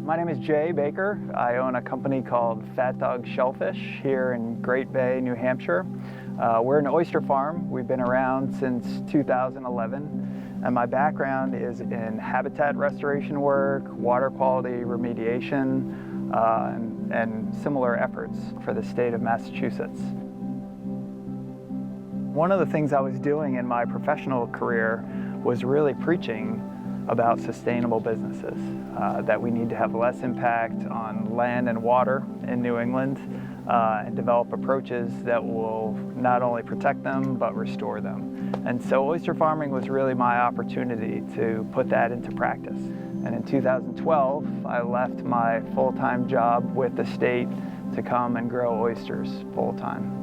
My name is Jay Baker. I own a company called Fat Dog Shellfish here in Great Bay, New Hampshire. We're an oyster farm. We've been around since 2011, and my background is in habitat restoration work, water quality remediation, and similar efforts for the state of Massachusetts. One of the things I was doing in my professional career was really preaching about sustainable businesses, that we need to have less impact on land and water in New England, and develop approaches that will not only protect them, but restore them. And so oyster farming was really my opportunity to put that into practice. And in 2012, I left my full-time job with the state to come and grow oysters full-time.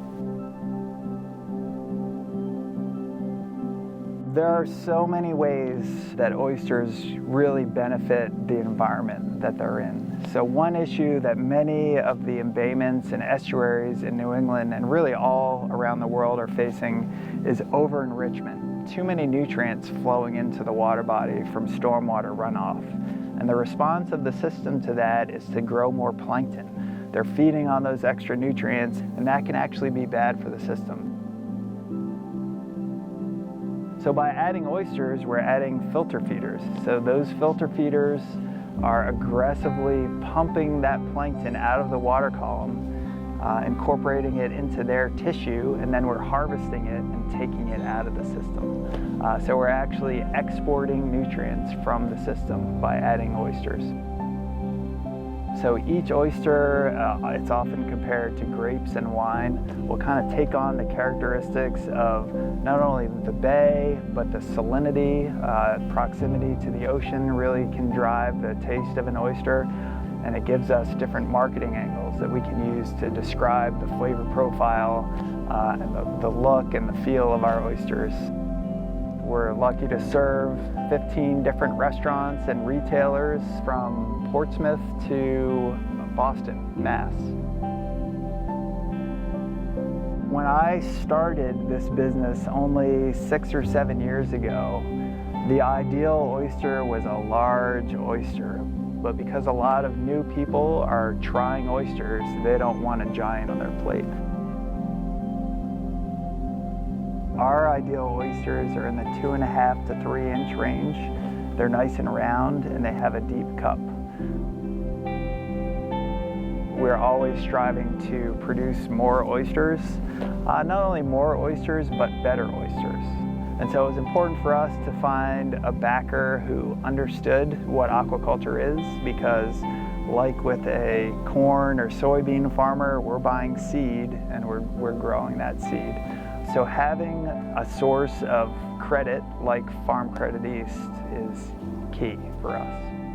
There are so many ways that oysters really benefit the environment that they're in. So one issue that many of the embayments and estuaries in New England and really all around the world are facing is over-enrichment. Too many nutrients flowing into the water body from stormwater runoff. And the response of the system to that is to grow more plankton. They're feeding on those extra nutrients, and that can actually be bad for the system. So by adding oysters, we're adding filter feeders. So those filter feeders are aggressively pumping that plankton out of the water column, incorporating it into their tissue, and then we're harvesting it and taking it out of the system. So we're actually exporting nutrients from the system by adding oysters. So each oyster, it's often compared to grapes and wine, will kind of take on the characteristics of not only the bay, but the salinity, proximity to the ocean really can drive the taste of an oyster, and it gives us different marketing angles that we can use to describe the flavor profile and the look and the feel of our oysters. We're lucky to serve 15 different restaurants and retailers from Portsmouth to Boston, Mass. When I started this business only 6 or 7 years ago, the ideal oyster was a large oyster. But because a lot of new people are trying oysters, they don't want a giant on their plate. Our ideal oysters are in the 2.5 to 3 inch range. They're nice and round, and they have a deep cup. We're always striving to produce more oysters, not only more oysters, but better oysters. And so it was important for us to find a backer who understood what aquaculture is, because like with a corn or soybean farmer, we're buying seed and we're growing that seed. So having a source of credit like Farm Credit East is key for us.